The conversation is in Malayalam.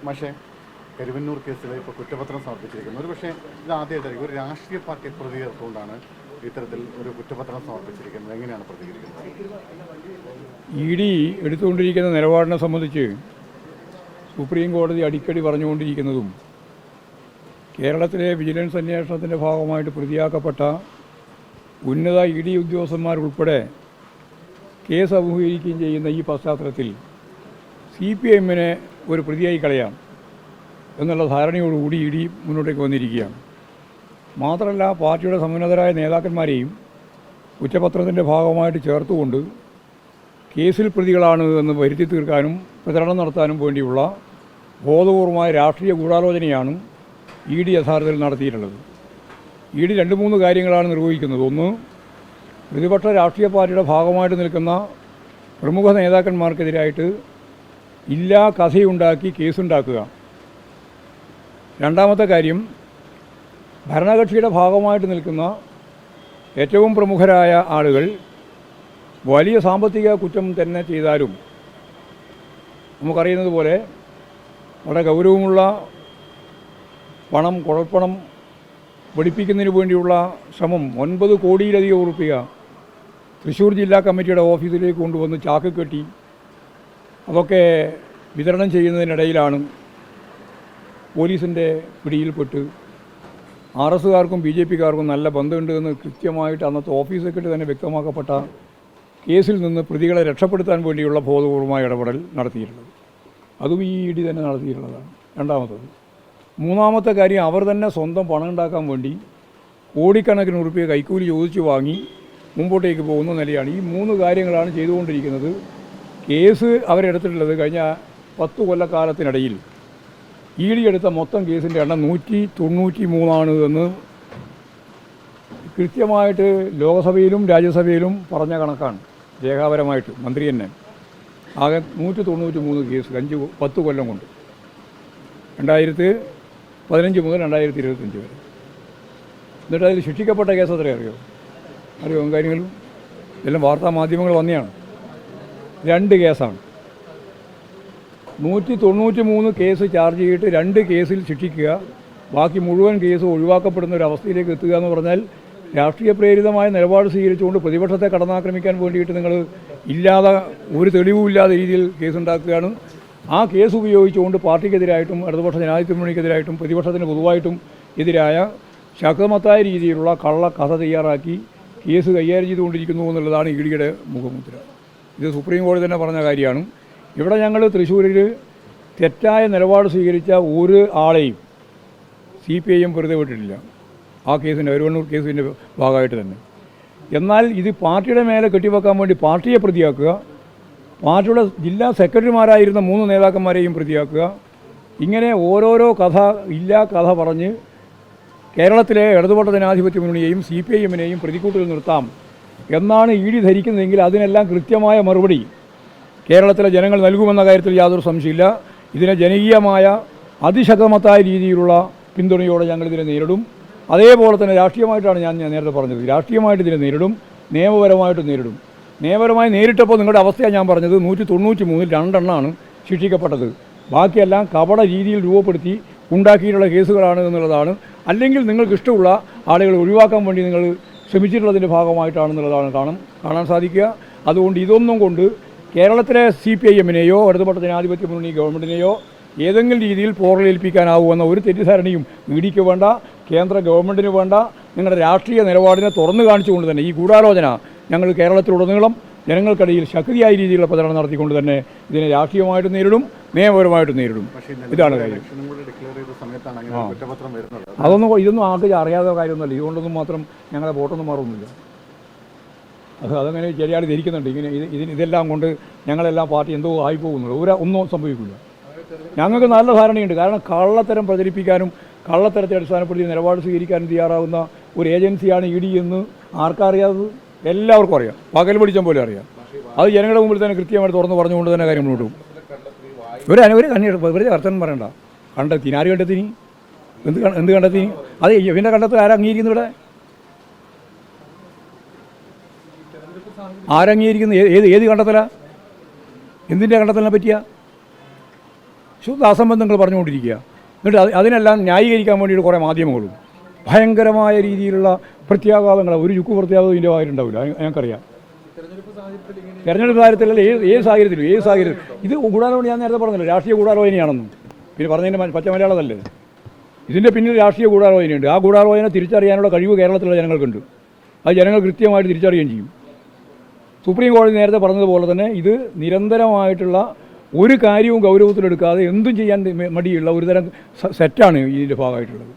പക്ഷേ കരുവന്നൂർ കേസിൽ ഇപ്പോൾ കുറ്റപത്രം സമർപ്പിച്ചിരിക്കുന്നത് ഒരു പക്ഷേ ഇത് ആദ്യമായിട്ടായിരിക്കും ഒരു രാഷ്ട്രീയ പാർട്ടി പ്രതി ചേർത്തുകൊണ്ടാണ് ഇത്തരത്തിൽ ഒരു കുറ്റപത്രം സമർപ്പിച്ചിരിക്കുന്നത്. എങ്ങനെയാണ് പ്രതികരിക്കുന്നത്? ഇ ഡി എടുത്തുകൊണ്ടിരിക്കുന്ന നിലപാടിനെ സംബന്ധിച്ച് സുപ്രീം കോടതി അടിക്കടി പറഞ്ഞുകൊണ്ടിരിക്കുന്നതും കേരളത്തിലെ വിജിലൻസ് അന്വേഷണത്തിൻ്റെ ഭാഗമായിട്ട് പ്രതിയാക്കപ്പെട്ട ഉന്നത ഇ ഡി ഉദ്യോഗസ്ഥന്മാരുൾപ്പെടെ കേസ് അഭിമുഖീകരിക്കുകയും ചെയ്യുന്ന ഈ പശ്ചാത്തലത്തിൽ CPIഎമ്മിനെ ഒരു പ്രതിയായി കളയാം എന്നുള്ള ധാരണയോടുകൂടി ഇ ഡി മുന്നോട്ടേക്ക് വന്നിരിക്കുകയാണ്. മാത്രമല്ല പാർട്ടിയുടെ സമുന്നതരായ നേതാക്കന്മാരെയും കുറ്റപത്രത്തിൻ്റെ ഭാഗമായിട്ട് ചേർത്തുകൊണ്ട് കേസിൽ പ്രതികളാണ് എന്ന് വരുത്തി തീർക്കാനും പ്രചരണം നടത്താനും വേണ്ടിയുള്ള ബോധപൂർവമായ രാഷ്ട്രീയ ഗൂഢാലോചനയാണ് ഇ ഡി യഥാർത്ഥത്തിൽ നടത്തിയിട്ടുള്ളത്. ഇ ഡി 2-3 കാര്യങ്ങളാണ് നിർവഹിക്കുന്നത്. ഒന്ന്, പ്രതിപക്ഷ രാഷ്ട്രീയ പാർട്ടിയുടെ ഭാഗമായിട്ട് നിൽക്കുന്ന പ്രമുഖ നേതാക്കന്മാർക്കെതിരായിട്ട് ഇല്ലാ കഥയുണ്ടാക്കി കേസുണ്ടാക്കുക. രണ്ടാമത്തെ കാര്യം, ഭരണകക്ഷിയുടെ ഭാഗമായിട്ട് നിൽക്കുന്ന ഏറ്റവും പ്രമുഖരായ ആളുകൾ വലിയ സാമ്പത്തിക കുറ്റം തന്നെ ചെയ്താലും നമുക്കറിയുന്നത് പോലെ വളരെ ഗൗരവമുള്ള പണം, കുഴൽപ്പണം വെടിപ്പിക്കുന്നതിന് വേണ്ടിയുള്ള ശ്രമം 9 കോടിയിലധികം ഉറുപ്പിക തൃശ്ശൂർ ജില്ലാ കമ്മിറ്റിയുടെ ഓഫീസിലേക്ക് കൊണ്ടുവന്ന് ചാക്ക് കെട്ടി അതൊക്കെ വിതരണം ചെയ്യുന്നതിനിടയിലാണ് പോലീസിൻ്റെ പിടിയിൽപ്പെട്ട് RSകാർക്കും BJPക്കാർക്കും നല്ല ബന്ധമുണ്ട് എന്ന് കൃത്യമായിട്ട് അന്നത്തെ ഓഫീസ് സെക്രട്ടറി തന്നെ വ്യക്തമാക്കപ്പെട്ട കേസിൽ നിന്ന് പ്രതികളെ രക്ഷപ്പെടുത്താൻ വേണ്ടിയുള്ള ബോധപൂർവമായ ഇടപെടൽ നടത്തിയിട്ടുള്ളത്. അതും ഈ ഇ ഡി തന്നെ നടത്തിയിട്ടുള്ളതാണ്. രണ്ടാമത്തത്. മൂന്നാമത്തെ കാര്യം, അവർ തന്നെ സ്വന്തം പണം ഉണ്ടാക്കാൻ വേണ്ടി കോടിക്കണക്കിന് ഉറുപ്പിക കൈക്കൂലി ചോദിച്ചു വാങ്ങി മുമ്പോട്ടേക്ക് പോകുന്ന നിലയാണ്. ഈ 3 കാര്യങ്ങളാണ് ചെയ്തുകൊണ്ടിരിക്കുന്നത്. കേസ് അവരെടുത്തിട്ടുള്ളത് കഴിഞ്ഞ 10 കൊല്ലക്കാലത്തിനിടയിൽ ഇ ഡി എടുത്ത മൊത്തം കേസിൻ്റെ എണ്ണം 193 എന്ന് കൃത്യമായിട്ട് ലോകസഭയിലും രാജ്യസഭയിലും പറഞ്ഞ കണക്കാണ്. രേഖാപരമായിട്ട് മന്ത്രി തന്നെ ആകെ 193 കേസ് 10 കൊല്ലം കൊണ്ട് 2015 മുതൽ 2025 വരെ. എന്നിട്ട് അതിൽ ശിക്ഷിക്കപ്പെട്ട കേസ് എത്ര അറിയോ കാര്യങ്ങളും എല്ലാം വാർത്താ മാധ്യമങ്ങൾ വന്നെയാണ്. 2 കേസാണ്. 193 കേസ് ചാർജ് ചെയ്തിട്ട് 2 കേസിൽ ശിക്ഷിക്കുക, ബാക്കി മുഴുവൻ കേസ് ഒഴിവാക്കപ്പെടുന്ന ഒരു അവസ്ഥയിലേക്ക് എത്തുക എന്ന് പറഞ്ഞാൽ രാഷ്ട്രീയ പ്രേരിതമായ നിലപാട് സ്വീകരിച്ചുകൊണ്ട് പ്രതിപക്ഷത്തെ കടന്നാക്രമിക്കാൻ വേണ്ടിയിട്ട് നിങ്ങൾ ഇല്ലാതെ ഒരു തെളിവുമില്ലാത്ത രീതിയിൽ കേസുണ്ടാക്കുകയാണ്. ആ കേസ് ഉപയോഗിച്ചുകൊണ്ട് പാർട്ടിക്കെതിരായിട്ടും ഇടതുപക്ഷ ജനാധിപത്യ മുന്നണിക്കെതിരായിട്ടും പ്രതിപക്ഷത്തിന് പൊതുവായിട്ടും എതിരായ ശക്തമത്തായ രീതിയിലുള്ള കള്ള കഥ തയ്യാറാക്കി കേസ് കൈകാര്യം ചെയ്തുകൊണ്ടിരിക്കുന്നു എന്നുള്ളതാണ് ഇ ഡിയുടെ മുഖമുദ്ര. ഇത് സുപ്രീം കോടതി തന്നെ പറഞ്ഞ കാര്യമാണ്. ഇവിടെ ഞങ്ങൾ തൃശ്ശൂരിൽ തെറ്റായ നിലപാട് സ്വീകരിച്ച ഒരു ആളെയും CPIഎം വെറുതെ വിട്ടിട്ടില്ല. ആ കേസിൻ്റെ കരുവന്നൂർ കേസിൻ്റെ ഭാഗമായിട്ട് തന്നെ. എന്നാൽ ഇത് പാർട്ടിയുടെ മേലെ കെട്ടിവെക്കാൻ വേണ്ടി പാർട്ടിയെ പ്രതിയാക്കുക, പാർട്ടിയുടെ ജില്ലാ സെക്രട്ടറിമാരായിരുന്ന 3 നേതാക്കന്മാരെയും പ്രതിയാക്കുക, ഇങ്ങനെ ഓരോരോ കഥ പറഞ്ഞ് കേരളത്തിലെ ഇടതുപക്ഷ ജനാധിപത്യ മുന്നണിയെയും CPIഎമ്മിനെയും പ്രതിക്കൂട്ടിൽ നിർത്താം എന്നാണ് ഇ ഡി ധരിക്കുന്നതെങ്കിൽ അതിനെല്ലാം കൃത്യമായ മറുപടി കേരളത്തിലെ ജനങ്ങൾ നൽകുമെന്ന കാര്യത്തിൽ യാതൊരു സംശയമില്ല. ഇതിനെ ജനകീയമായ അതിശക്തമത്തായ രീതിയിലുള്ള പിന്തുണയോടെ ഞങ്ങളിതിനെ നേരിടും. അതേപോലെ തന്നെ രാഷ്ട്രീയമായിട്ടാണ് ഞാൻ നേരത്തെ പറഞ്ഞത്, രാഷ്ട്രീയമായിട്ട് ഇതിനെ നേരിടും, നിയമപരമായിട്ട് നേരിടും. നിയമപരമായി നേരിട്ടപ്പോൾ നിങ്ങളുടെ അവസ്ഥയാണ് ഞാൻ പറഞ്ഞത്. 193-ൽ 2 എണ്ണമാണ് ശിക്ഷിക്കപ്പെട്ടത്. ബാക്കിയെല്ലാം കപട രീതിയിൽ രൂപപ്പെടുത്തി ഉണ്ടാക്കിയിട്ടുള്ള കേസുകളാണ് എന്നുള്ളതാണ്. അല്ലെങ്കിൽ നിങ്ങൾക്ക് ഇഷ്ടമുള്ള ആളുകൾ ഒഴിവാക്കാൻ വേണ്ടി നിങ്ങൾ ശ്രമിച്ചിട്ടുള്ളതിൻ്റെ ഭാഗമായിട്ടാണെന്നുള്ളതാണ് കാണാൻ സാധിക്കുക. അതുകൊണ്ട് ഇതൊന്നും കൊണ്ട് കേരളത്തിലെ CPIഎമ്മിനെയോ ഇടതുപക്ഷ ജനാധിപത്യ മുന്നണി ഗവൺമെൻറ്റിനെയോ ഏതെങ്കിലും രീതിയിൽ പോറലേൽപ്പിക്കാനാവുമെന്ന ഒരു തെറ്റിദ്ധാരണയും ഇ ഡിക്ക് വേണ്ട, കേന്ദ്ര ഗവൺമെൻറ്റിന് വേണ്ട. നിങ്ങളുടെ രാഷ്ട്രീയ നിലപാടിനെ തുറന്നു കാണിച്ചുകൊണ്ട് തന്നെ ഈ ഗൂഢാലോചന ഞങ്ങൾ കേരളത്തിലുടനീളം ജനങ്ങൾക്കിടയിൽ ശക്തിയായ രീതിയിലുള്ള പ്രചരണം നടത്തിക്കൊണ്ട് തന്നെ ഇതിനെ രാഷ്ട്രീയമായിട്ട് നേരിടും, നിയമപരമായിട്ട് നേരിടും. ഇതാണ് കാര്യം. ഇതൊന്നും ആൾക്ക് അറിയാത്ത കാര്യമൊന്നുമല്ല. ഇതുകൊണ്ടൊന്നും മാത്രം ഞങ്ങളെ വോട്ടൊന്നും മാറുന്നില്ല. അതങ്ങനെ ചെറിയാൾ ധരിക്കുന്നുണ്ട്. ഇതെല്ലാം കൊണ്ട് ഞങ്ങളെല്ലാം പാർട്ടി എന്തോ ആയിപ്പോകുന്നുള്ളൂ. ഒന്നും സംഭവിക്കില്ല. ഞങ്ങൾക്ക് നല്ല ധാരണയുണ്ട്. കാരണം കള്ളത്തരം പ്രചരിപ്പിക്കാനും കള്ളത്തരത്തെ അടിസ്ഥാനപ്പെടുത്തി നിലപാട് സ്വീകരിക്കാനും തയ്യാറാവുന്ന ഒരു ഏജൻസിയാണ് ഇ ഡി എന്ന് ആർക്കറിയാത്തത്? എല്ലാവർക്കും അറിയാം. പകൽ പിടിച്ചാൽ പോലെ അറിയാം. അത് ജനങ്ങളുടെ മുമ്പിൽ തന്നെ കൃത്യമായിട്ട് തുറന്ന് പറഞ്ഞുകൊണ്ട് തന്നെ കാര്യം മുന്നോട്ട് പോകും. വെറുതെ അർത്ഥം പറയണ്ട. കണ്ടെത്തി ആര് കണ്ടെത്തി? എന്ത് കണ്ടെത്തി? അത് ഇവൻ്റെ കണ്ടെത്തൽ ആരംഗീകരിക്കുന്നു? ഇവിടെ ആരംഗീകരിക്കുന്നു? ഏത് കണ്ടെത്തലാ? എന്തിൻ്റെ കണ്ടെത്തലിനെ പറ്റിയ? ശുദ്ധ അസംബന്ധങ്ങൾ പറഞ്ഞുകൊണ്ടിരിക്കുക. എന്നിട്ട് അതിനെല്ലാം ന്യായീകരിക്കാൻ വേണ്ടിയിട്ട് കുറേ മാധ്യമങ്ങളും ഭയങ്കരമായ രീതിയിലുള്ള പ്രത്യാഘാതങ്ങൾ, ഒരു ചുക്ക് പ്രത്യാഘാതം ഇതിൻ്റെ ഭാഗത്തുണ്ടാവില്ല. ഞങ്ങൾക്കറിയാം. തെരഞ്ഞെടുപ്പ് സാഹചര്യത്തിലല്ല, ഏത് സാഹചര്യത്തിലും ഇത് ഗൂഢാലോചന. ഞാൻ നേരത്തെ പറഞ്ഞല്ലോ രാഷ്ട്രീയ ഗൂഢാലോചനയാണെന്നും. പിന്നെ പറഞ്ഞതിൻ്റെ പച്ച മലയാളമല്ലേ, ഇതിൻ്റെ പിന്നിൽ രാഷ്ട്രീയ ഗൂഢാലോചനയുണ്ട്. ആ ഗൂഢാലോചന തിരിച്ചറിയാനുള്ള കഴിവ് കേരളത്തിലുള്ള ജനങ്ങൾക്കുണ്ട്. അത് ജനങ്ങൾ കൃത്യമായിട്ട് തിരിച്ചറിയുകയും ചെയ്യും. സുപ്രീം കോടതി നേരത്തെ പറഞ്ഞതുപോലെ തന്നെ ഇത് നിരന്തരമായിട്ടുള്ള ഒരു കാര്യവും ഗൗരവത്തിലെടുക്കാതെ എന്തും ചെയ്യാൻ മടിയുള്ള ഒരുതരം സെറ്റാണ് ഇതിൻ്റെ ഭാഗമായിട്ടുള്ളത്.